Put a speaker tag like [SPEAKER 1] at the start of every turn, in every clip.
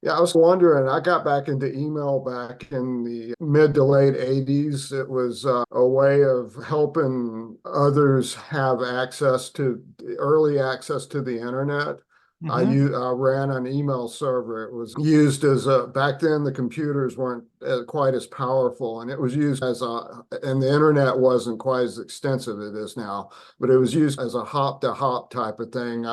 [SPEAKER 1] Yeah, I was wondering, I got back into email back in the mid to late 80s. It was a way of helping others have early access to the internet. I ran an email server. It was used back then the computers weren't quite as powerful, and it was used and the internet wasn't quite as extensive as it is now, but it was used as a hop to hop type of thing.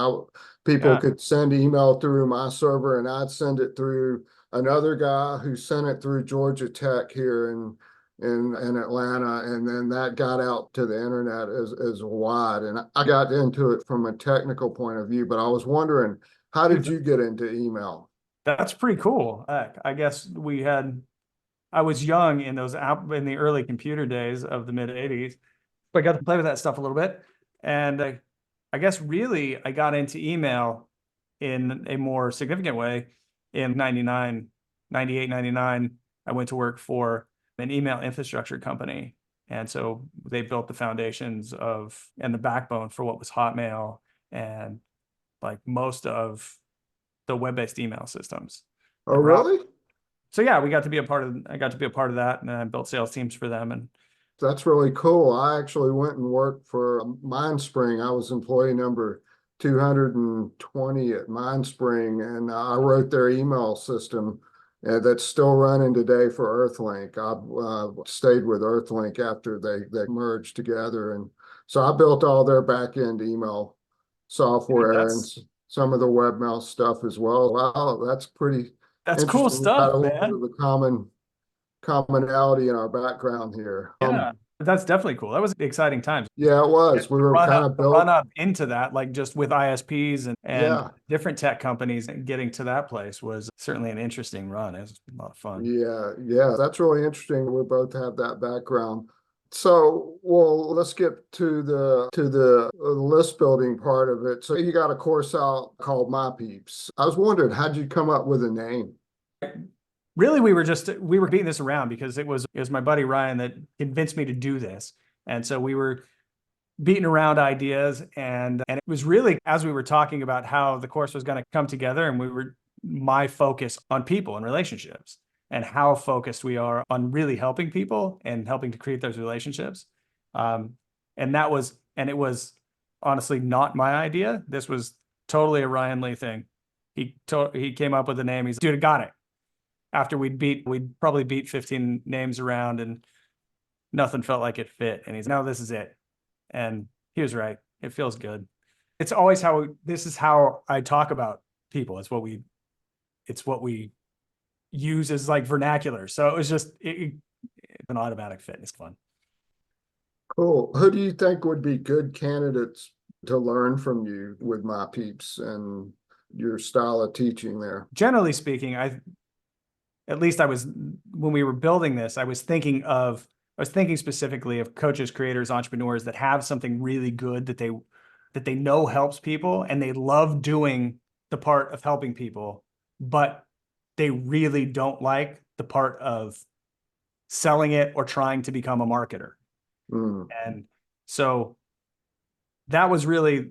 [SPEAKER 1] People
[SPEAKER 2] Yeah.
[SPEAKER 1] could send email through my server and I'd send it through another guy who sent it through Georgia Tech here in Atlanta, and then that got out to the internet as wide. And I got into it from a technical point of view, but I was wondering, how did
[SPEAKER 2] Dude,
[SPEAKER 1] you get into email?
[SPEAKER 2] that's pretty cool. Heck, I guess I was young in in the early computer days of the mid 80s. So I got to play with that stuff a little bit. And I guess really I got into email in a more significant way in 99, 98, 99. I went to work for an email infrastructure company. And so they built the foundations of and the backbone for what was Hotmail and like most of the web-based email systems
[SPEAKER 1] Oh,
[SPEAKER 2] that were out.
[SPEAKER 1] really?
[SPEAKER 2] So yeah, we got to be a part of I got to be a part of that and I built sales teams for them and
[SPEAKER 1] That's really cool. I actually went and worked for MindSpring. I was employee number 220 at MindSpring, and I wrote their email system that's still running today for Earthlink. I stayed with Earthlink after they merged together, and so I built all their back-end email
[SPEAKER 2] dude,
[SPEAKER 1] software and some of the webmail stuff as well. Wow, that's pretty
[SPEAKER 2] that's cool
[SPEAKER 1] interesting. We got a
[SPEAKER 2] stuff,
[SPEAKER 1] little bit
[SPEAKER 2] man.
[SPEAKER 1] of a commonality in our background here.
[SPEAKER 2] Yeah, that's definitely cool. That was exciting times.
[SPEAKER 1] Yeah, it
[SPEAKER 2] Yeah,
[SPEAKER 1] was. We were kind of
[SPEAKER 2] the run
[SPEAKER 1] built.
[SPEAKER 2] up into that, like just with ISPs and
[SPEAKER 1] Yeah,
[SPEAKER 2] different tech companies and getting to that place was certainly an interesting run. It was a lot of fun.
[SPEAKER 1] yeah. That's really interesting. We both have that background. So, well, let's get to the list building part of it. So you got a course out called My Peeps. I was wondering, how'd you come up with a name?
[SPEAKER 2] Really, we were beating this around because it was my buddy Ryan that convinced me to do this. And so we were beating around ideas and it was really as we were talking about how the course was going to come together and we were my focus on people and relationships and how focused we are on really helping people and helping to create those relationships. Um, and it was honestly not my idea. This was totally a Ryan Lee thing. He came up with the name. Dude, I got it. After we'd probably beat 15 names around and nothing felt like it fit. And no, this is it. And he was right. It feels good. It's always this is how I talk about people. It's what we use as like vernacular. So it was it's an automatic fit. It's fun.
[SPEAKER 1] Cool. Who do you think would be good candidates to learn from you with My Peeps and your style of teaching there?
[SPEAKER 2] Generally speaking, at least I was when we were building this, I was thinking specifically of coaches, creators, entrepreneurs that have something really good that they know helps people and they love doing the part of helping people, but they really don't like the part of selling it or trying to become a marketer.
[SPEAKER 1] Mm.
[SPEAKER 2] And so that was really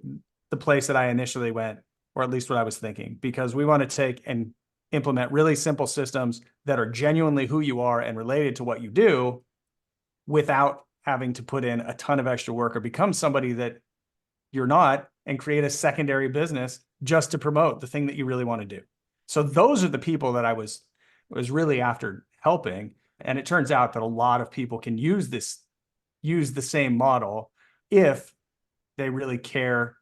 [SPEAKER 2] the place that I initially went, or at least what I was thinking, because we want to take and implement really simple systems that are genuinely who you are and related to what you do without having to put in a ton of extra work or become somebody that you're not and create a secondary business just to promote the thing that you really want to do. So those are the people that I was really after helping. And it turns out that a lot of people can use the same model if they really care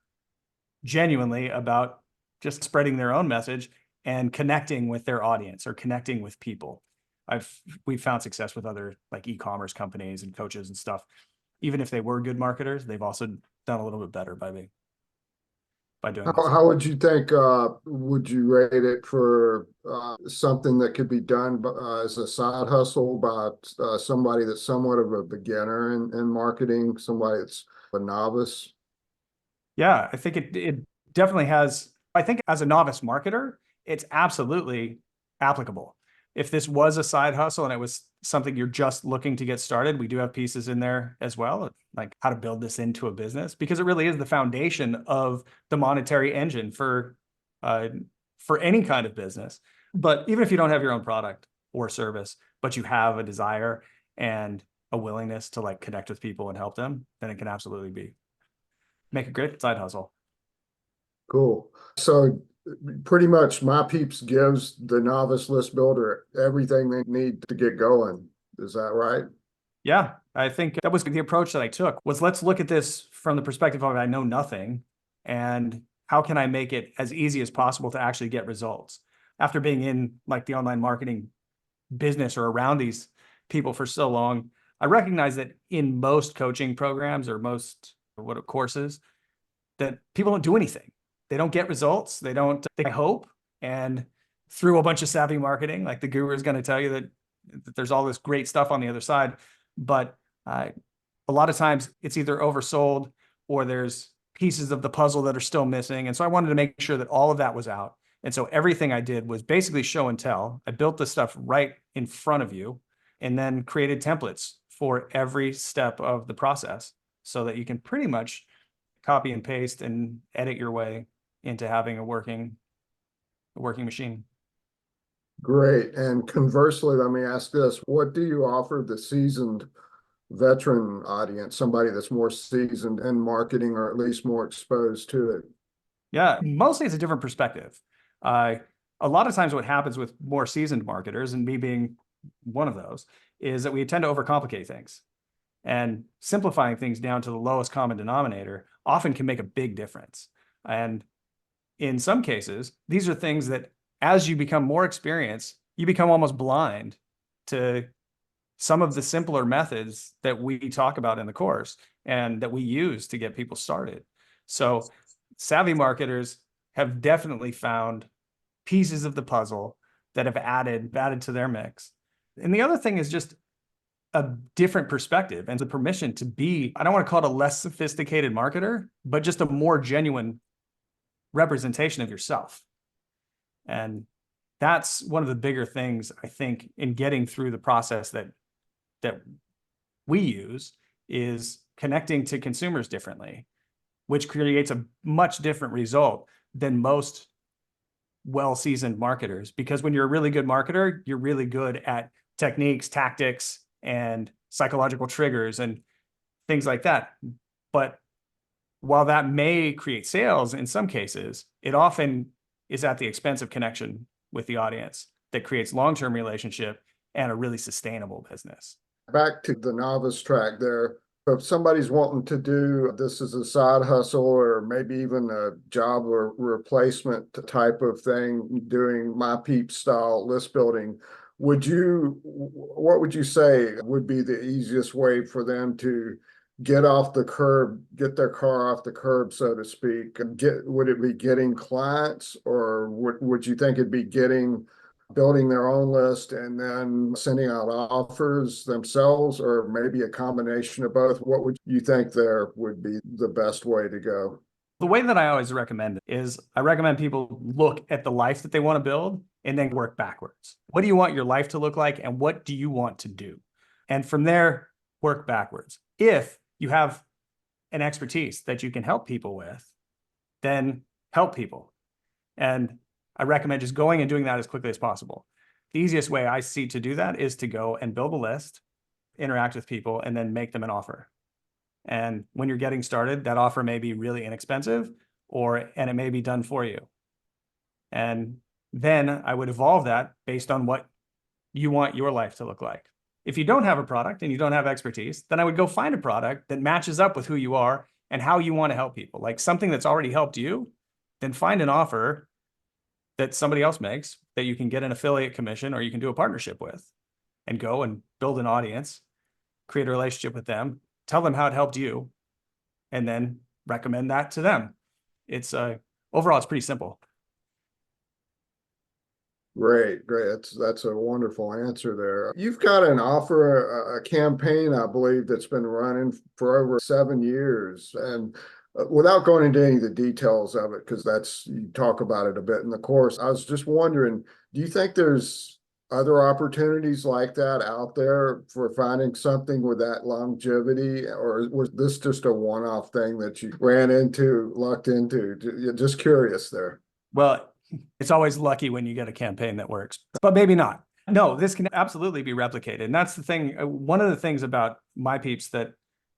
[SPEAKER 2] genuinely about just spreading their own message and connecting with their audience or connecting with people. We've found success with other like e-commerce companies and coaches and stuff. Even if they were good marketers, they've also done a little bit better by doing
[SPEAKER 1] How,
[SPEAKER 2] this.
[SPEAKER 1] how would you think, would you rate it for something that could be done as a side hustle by somebody that's somewhat of a beginner in marketing, somebody that's a novice?
[SPEAKER 2] Yeah, I think it definitely has. I think as a novice marketer, it's absolutely applicable. If this was a side hustle and it was something you're just looking to get started, we do have pieces in there as well, like how to build this into a business, because it really is the foundation of the monetary engine for any kind of business. But even if you don't have your own product or service, but you have a desire and a willingness to like connect with people and help them, then it can absolutely be make a great side hustle.
[SPEAKER 1] Cool. So pretty much My Peeps gives the novice list builder everything they need to get going. Is that right?
[SPEAKER 2] Yeah, I think that was the approach that I took was let's look at this from the perspective of I know nothing and how can I make it as easy as possible to actually get results. After being in like the online marketing business or around these people for so long, I recognize that in most coaching programs or most what courses that people don't do anything. They don't get results. They hope. And through a bunch of savvy marketing, like the guru is going to tell you that there's all this great stuff on the other side. But a lot of times it's either oversold or there's pieces of the puzzle that are still missing. And so I wanted to make sure that all of that was out. And so everything I did was basically show and tell. I built the stuff right in front of you and then created templates for every step of the process so that you can pretty much copy and paste and edit your way into having a working machine.
[SPEAKER 1] Great. And conversely, let me ask this. What do you offer the seasoned veteran audience, somebody that's more seasoned in marketing or at least more exposed to it?
[SPEAKER 2] Yeah, mostly it's a different perspective. A lot of times what happens with more seasoned marketers, and me being one of those, is that we tend to overcomplicate things. And simplifying things down to the lowest common denominator often can make a big difference. And in some cases, these are things that as you become more experienced, you become almost blind to some of the simpler methods that we talk about in the course and that we use to get people started. So savvy marketers have definitely found pieces of the puzzle that have added to their mix. And the other thing is just a different perspective and the permission to be, I don't want to call it a less sophisticated marketer, but just a more genuine representation of yourself. And that's one of the bigger things I think in getting through the process that we use is connecting to consumers differently, which creates a much different result than most well-seasoned marketers. Because when you're a really good marketer, you're really good at techniques, tactics, and psychological triggers and things like that. But while that may create sales in some cases, it often is at the expense of connection with the audience that creates long-term relationship and a really sustainable business.
[SPEAKER 1] Back to the novice track there. If somebody's wanting to do this as a side hustle or maybe even a job or replacement type of thing, doing My Peeps style list building, what would you say would be the easiest way for them to get off the curb, get their car off the curb, so to speak? Would it be getting clients, or would you think it'd be building their own list and then sending out offers themselves, or maybe a combination of both? What would you think there would be the best way to go?
[SPEAKER 2] The way that I always recommend it is I recommend people look at the life that they want to build and then work backwards. What do you want your life to look like and what do you want to do? And from there, work backwards. If you have an expertise that you can help people with, then help people. And I recommend just going and doing that as quickly as possible. The easiest way I see to do that is to go and build a list, interact with people, and then make them an offer. And when you're getting started, that offer may be really inexpensive and it may be done for you. And then I would evolve that based on what you want your life to look like. If you don't have a product and you don't have expertise, then I would go find a product that matches up with who you are and how you want to help people. Like something that's already helped you, then find an offer that somebody else makes that you can get an affiliate commission or you can do a partnership with, and go and build an audience, create a relationship with them, tell them how it helped you, and then recommend that to them. It's overall, it's pretty simple.
[SPEAKER 1] Great, great. That's a wonderful answer there. You've got an offer, a campaign, I believe, that's been running for over 7 years. And without going into any of the details of it, because you talk about it a bit in the course, I was just wondering, do you think there's other opportunities like that out there for finding something with that longevity, or was this just a one-off thing that you lucked into? Just curious there.
[SPEAKER 2] Well, It's always lucky when you get a campaign that works, but maybe not. No, this can absolutely be replicated. And that's the thing. One of the things about My Peeps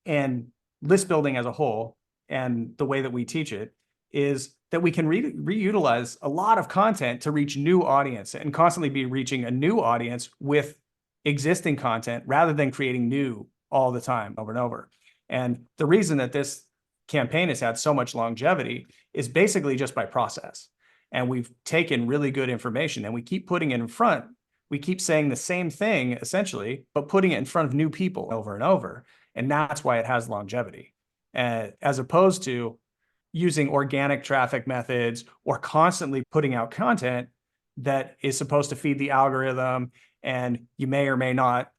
[SPEAKER 2] and list building as a whole, and the way that we teach it, is that we can reutilize a lot of content to reach new audience and constantly be reaching a new audience with existing content rather than creating new all the time over and over. And the reason that this campaign has had so much longevity is basically just by process. And we've taken really good information and we keep putting it in front. We keep saying the same thing essentially, but putting it in front of new people over and over. And that's why it has longevity. As opposed to using organic traffic methods or constantly putting out content that is supposed to feed the algorithm and you may or may not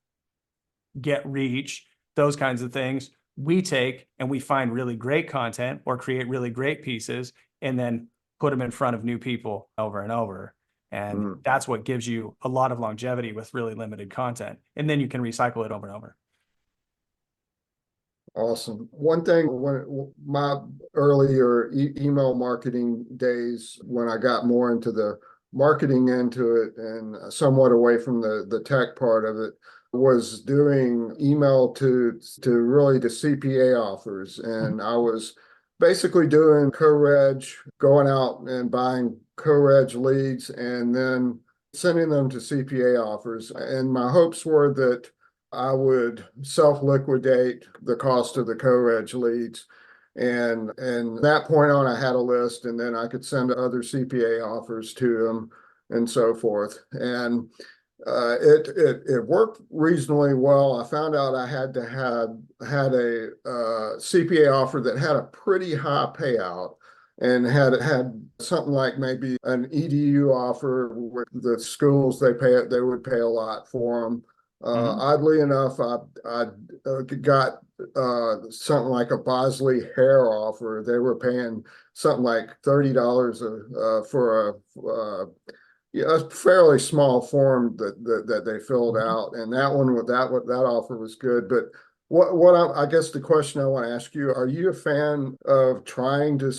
[SPEAKER 2] get reach, those kinds of things. We take and we find really great content or create really great pieces and then put them in front of new people over and over. And that's what gives you a lot of longevity with really limited content. And then you can recycle it over and over.
[SPEAKER 1] Awesome. One thing, when my earlier email marketing days, when I got more into the marketing into it and somewhat away from the tech part of it, was doing email to really the CPA offers. And I was basically doing co-reg, going out and buying co-reg leads and then sending them to CPA offers. And my hopes were that I would self-liquidate the cost of the co-reg leads. And that point on, I had a list, and then I could send other CPA offers to them and so forth. And it worked reasonably well. I found out I had a CPA offer that had a pretty high payout and had something like maybe an EDU offer with the schools they would pay a lot for them. Oddly enough, I got something like a Bosley hair offer. They were paying something like $30 for a fairly small form that they filled out, and that offer was good. But I guess the question I want to ask you: are you a fan of trying to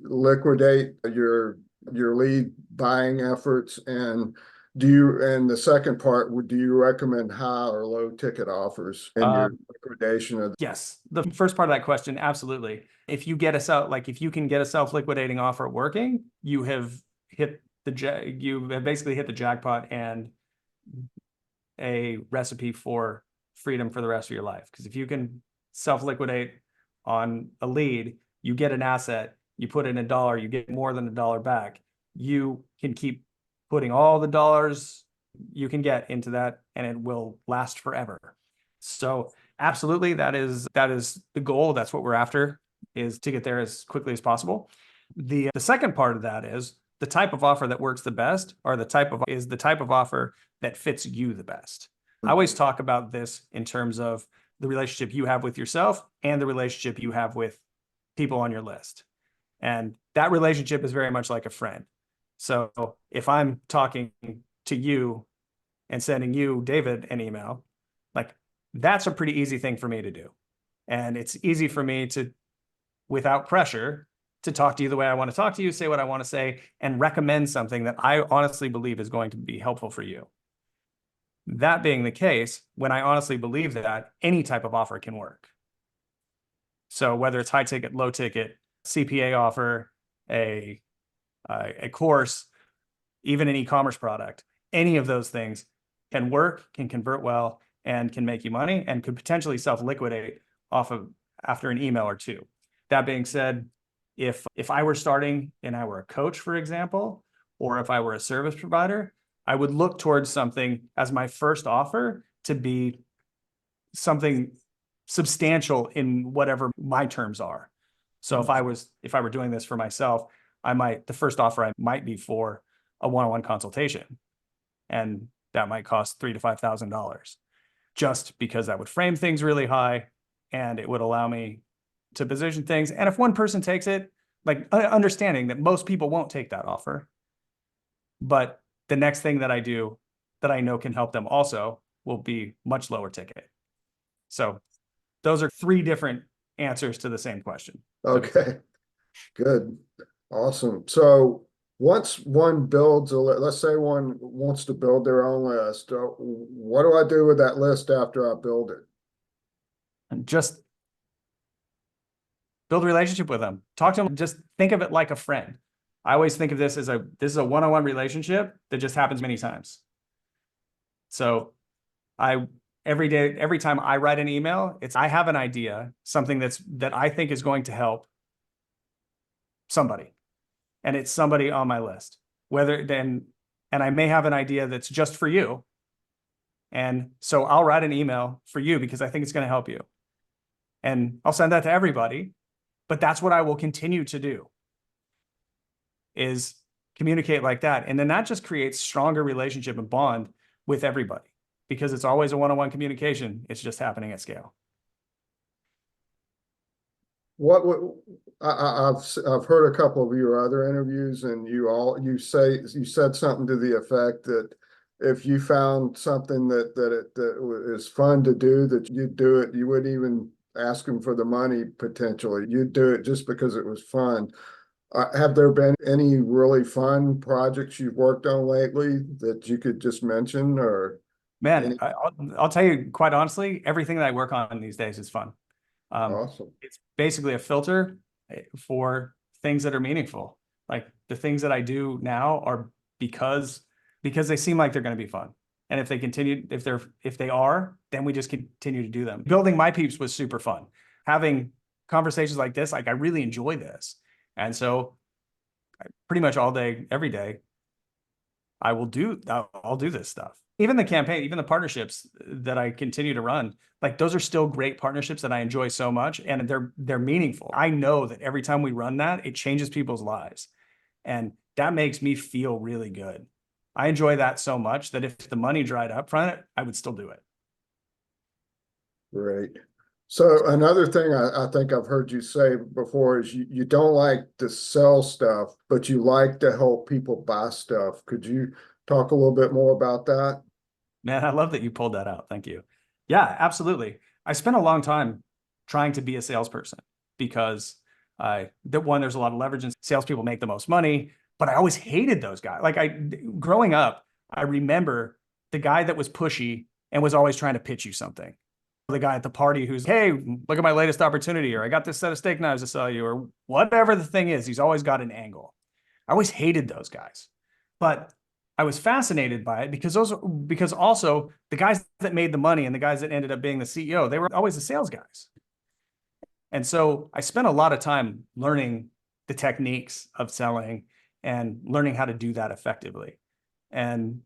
[SPEAKER 1] liquidate your lead buying efforts? And the second part, do you recommend high or low ticket offers in your liquidation of?
[SPEAKER 2] Yes, the first part of that question, absolutely. If you can get a self-liquidating offer working, you have basically hit the jackpot and a recipe for freedom for the rest of your life. Because if you can self-liquidate on a lead, you get an asset, you put in $1, you get more than $1 back. You can keep putting all the dollars you can get into that, and it will last forever. So absolutely, that is the goal. That's what we're after, is to get there as quickly as possible. The second part of that is the type of offer that works the best, or the type of offer that fits you the best. I always talk about this in terms of the relationship you have with yourself and the relationship you have with people on your list. And that relationship is very much like a friend. So if I'm talking to you and sending you, David, an email, like, that's a pretty easy thing for me to do. And it's easy for me to, without pressure, to talk to you the way I want to talk to you, say what I want to say, and recommend something that I honestly believe is going to be helpful for you. That being the case, when I honestly believe that, any type of offer can work. So whether it's high ticket, low ticket, CPA offer, a course, even an e-commerce product, any of those things can work, can convert well, and can make you money, and could potentially self-liquidate off of after an email or two. That being said, if I were starting and I were a coach, for example, or if I were a service provider, I would look towards something as my first offer to be something substantial in whatever my terms are. So if I were doing this for myself, the first offer I might be for a one-on-one consultation, and that might cost $3,000 to $5,000, just because that would frame things really high and it would allow me to position things. And if one person takes it, like, understanding that most people won't take that offer, but the next thing that I do that I know can help them also will be much lower ticket. So those are 3 different answers to the same question.
[SPEAKER 1] Okay, good. Awesome. So Once one builds let's say one wants to build their own list, what do I do with that list after I build it?
[SPEAKER 2] And just build a relationship with them. Talk to them. Just think of it like a friend. I always think of this as this is a one-on-one relationship that just happens many times. So I every day, every time I write an email, it's I have an idea, something that I think is going to help somebody, and it's somebody on my list. Whether then, and I may have an idea that's just for you, and so I'll write an email for you because I think it's going to help you, and I'll send that to everybody. But that's what I will continue to do, is communicate like that. And then that just creates stronger relationship and bond with everybody because it's always a one-on-one communication. It's just happening at scale.
[SPEAKER 1] What would I've heard a couple of your other interviews, and you said something to the effect that if you found something that is fun to do, that you'd do it. You wouldn't even ask them for the money potentially. You'd do it just because it was fun. Have there been any really fun projects you've worked on lately that you could just mention, or
[SPEAKER 2] Man,
[SPEAKER 1] any?
[SPEAKER 2] I'll tell you quite honestly, everything that I work on these days is fun.
[SPEAKER 1] Awesome.
[SPEAKER 2] It's basically a filter for things that are meaningful. Like the things that I do now are because they seem like they're going to be fun. And if they continue, if they are, then we just continue to do them. Building my peeps was super fun. Having conversations like this, like I really enjoy this. And so pretty much all day, every day, I'll do this stuff. Even the campaign, even the partnerships that I continue to run, like those are still great partnerships that I enjoy so much, and they're meaningful. I know that every time we run that, it changes people's lives, and that makes me feel really good. I enjoy that so much that if the money dried up from it, I would still do it.
[SPEAKER 1] Great. So another thing I think I've heard you say before is you don't like to sell stuff, but you like to help people buy stuff. Could you talk a little bit more about that?
[SPEAKER 2] Man, I love that you pulled that out. Thank you. Yeah, absolutely. I spent a long time trying to be a salesperson because there's a lot of leverage and salespeople make the most money, but I always hated those guys. Growing up, I remember the guy that was pushy and was always trying to pitch you something. The guy at the party who's, hey, look at my latest opportunity, or I got this set of steak knives to sell you, or whatever the thing is, he's always got an angle. I always hated those guys. But I was fascinated by it because also the guys that made the money and the guys that ended up being the CEO, they were always the sales guys. And so I spent a lot of time learning the techniques of selling and learning how to do that effectively. And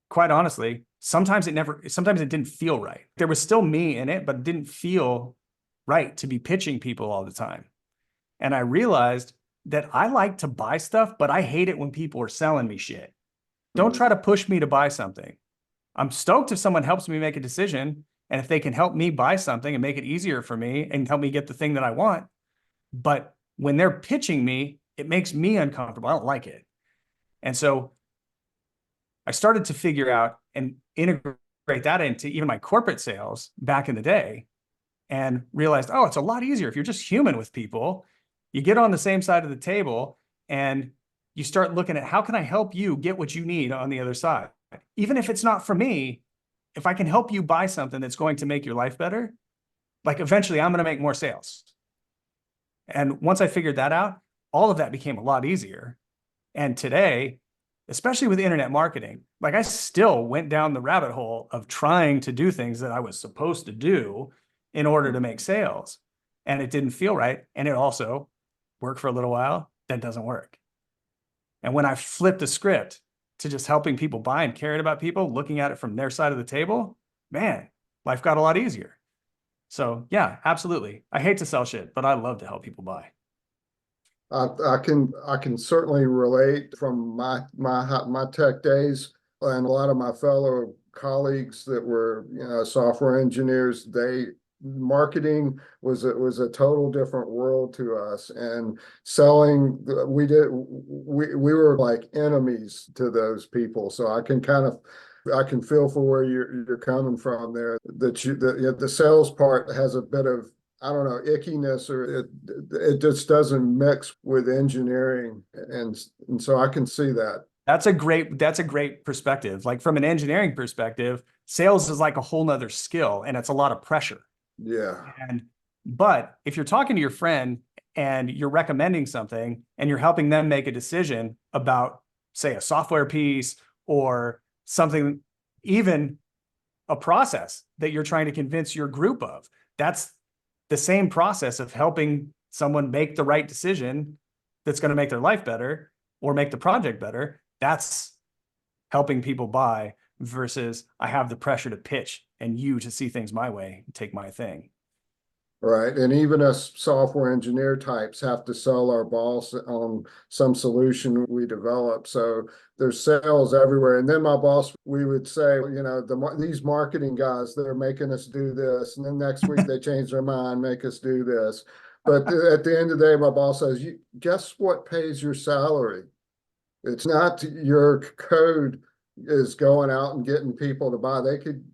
[SPEAKER 2] quite honestly, sometimes it didn't feel right. There was still me in it, but it didn't feel right to be pitching people all the time. And I realized that I like to buy stuff, but I hate it when people are selling me shit. Don't try to push me to buy something. I'm stoked if someone helps me make a decision, and if they can help me buy something and make it easier for me and help me get the thing that I want. But when they're pitching me, it makes me uncomfortable. I don't like it. And so I started to figure out and integrate that into even my corporate sales back in the day, and realized, oh, it's a lot easier if you're just human with people. You get on the same side of the table and you start looking at how can I help you get what you need on the other side? Even if it's not for me, if I can help you buy something that's going to make your life better, like eventually I'm going to make more sales. And once I figured that out, all of that became a lot easier. And today, especially with internet marketing, like I still went down the rabbit hole of trying to do things that I was supposed to do in order to make sales. And it didn't feel right. And it also worked for a little while, then doesn't work. And when I flipped the script to just helping people buy and caring about people, looking at it from their side of the table, man, life got a lot easier. So yeah, absolutely. I hate to sell shit, but I love to help people buy.
[SPEAKER 1] I can certainly relate from my tech days, and a lot of my fellow colleagues that were, software engineers. They Marketing was a total different world to us, and selling, we were like enemies to those people. So I can feel for where you're coming from there. That the sales part has a bit of, I don't know, ickiness, or it just doesn't mix with engineering. And so I can see that.
[SPEAKER 2] That's a great perspective. Like from an engineering perspective, sales is like a whole nother skill and it's a lot of pressure.
[SPEAKER 1] Yeah.
[SPEAKER 2] And but if you're talking to your friend and you're recommending something and you're helping them make a decision about, say, a software piece or something, even a process that you're trying to convince your group of, that's the same process of helping someone make the right decision that's going to make their life better or make the project better. That's helping people buy versus I have the pressure to pitch and you to see things my way and take my thing.
[SPEAKER 1] Right. And even us software engineer types have to sell our boss on some solution we develop. So there's sales everywhere. And then my boss, we would say, these marketing guys, they're making us do this. And then next week they change their mind, make us do this. But at the end of the day, my boss says, guess what pays your salary? It's not your code is going out and getting people to buy. They could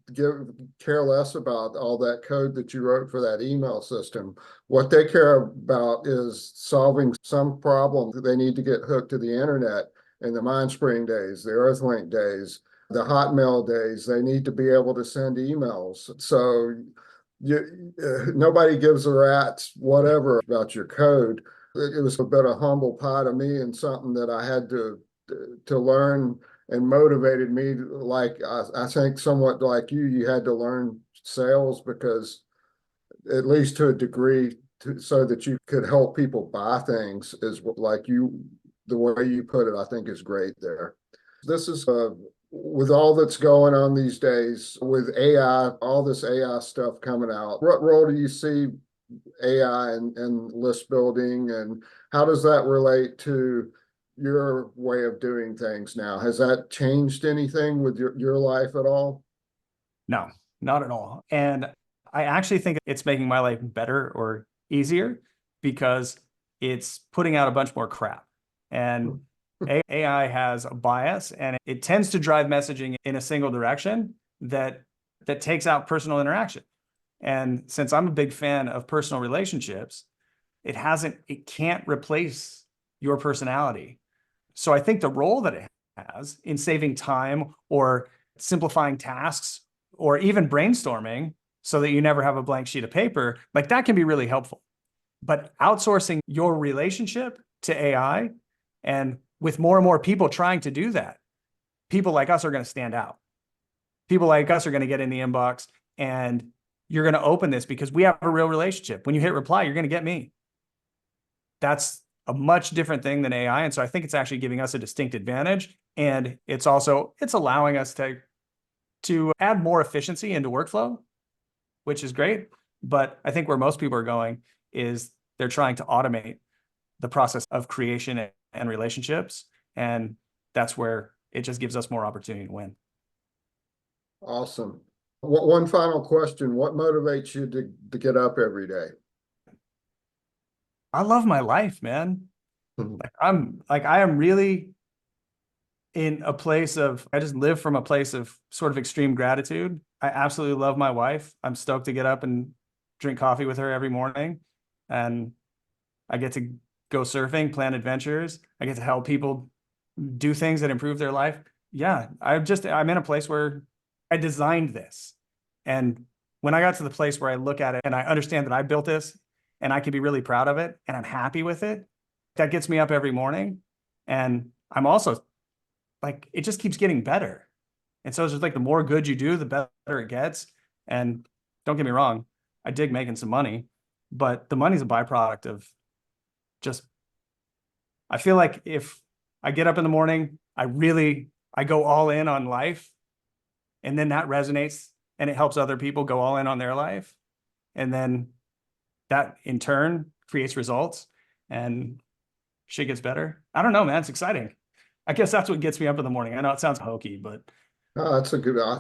[SPEAKER 1] care less about all that code that you wrote for that email system. What they care about is solving some problem that they need to get hooked to the internet. In the MindSpring days, the Earthlink days, the Hotmail days, they need to be able to send emails. So nobody gives a rat's whatever about your code. It was a bit of humble pie to me and something that I had to learn, and motivated me. Like I think somewhat like you had to learn sales because at least to a degree so that you could help people buy things is like the way you put it, I think is great there. This is with all that's going on these days with AI, all this AI stuff coming out. What role do you see AI and list building, and how does that relate to your way of doing things now? Has that changed anything with your life at all?
[SPEAKER 2] No, not at all. And I actually think it's making my life better or easier because it's putting out a bunch more crap. And AI has a bias and it tends to drive messaging in a single direction that takes out personal interaction. And since I'm a big fan of personal relationships, it can't replace your personality. So I think the role that it has in saving time or simplifying tasks or even brainstorming so that you never have a blank sheet of paper, like that can be really helpful. But outsourcing your relationship to AI, and with more and more people trying to do that, people like us are going to stand out. People like us are going to get in the inbox and you're going to open this because we have a real relationship. When you hit reply, you're going to get me. That's a much different thing than AI. And so I think it's actually giving us a distinct advantage. And it's allowing us to add more efficiency into workflow, which is great. But I think where most people are going is they're trying to automate the process of creation and relationships. And that's where it just gives us more opportunity to win.
[SPEAKER 1] Awesome. One final question. What motivates you to get up every day?
[SPEAKER 2] I love my life, man. I am really in a place of, I just live from a place of sort of extreme gratitude. I absolutely love my wife. I'm stoked to get up and drink coffee with her every morning. And I get to go surfing, plan adventures. I get to help people do things that improve their life. Yeah, I'm in a place where I designed this. And when I got to the place where I look at it and I understand that I built this and I can be really proud of it and I'm happy with it, that gets me up every morning. And I'm also like, it just keeps getting better. And so it's just like the more good you do, the better it gets. And don't get me wrong, I dig making some money, but the money's a byproduct of just, I feel like if I get up in the morning, I go all in on life, and then that resonates and it helps other people go all in on their life. And then that in turn creates results and shit gets better. I don't know, man. It's exciting. I guess that's what gets me up in the morning. I know it sounds hokey, but
[SPEAKER 1] I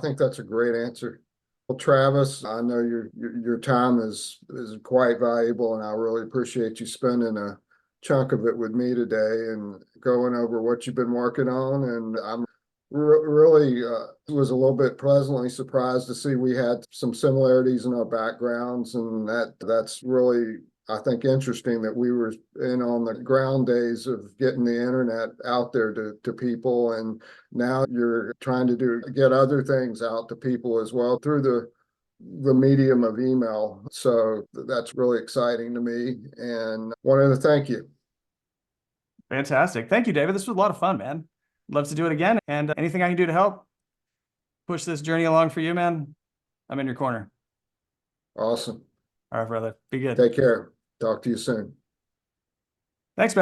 [SPEAKER 1] think that's a great answer. Well, Travis, I know your time is quite valuable, and I really appreciate you spending a chunk of it with me today and going over what you've been working on. And I'm really was a little bit pleasantly surprised to see we had some similarities in our backgrounds, and that's really, I think, interesting that we were in on the ground days of getting the internet out there to people, and now you're trying to get other things out to people as well through the medium of email. So that's really exciting to me, and wanted to thank you.
[SPEAKER 2] Fantastic. Thank you, David. This was a lot of fun, man. Love to do it again. And anything I can do to help push this journey along for you, man, I'm in your corner.
[SPEAKER 1] Awesome.
[SPEAKER 2] All right, brother. Be good.
[SPEAKER 1] Take care. Talk to you soon.
[SPEAKER 2] Thanks, man.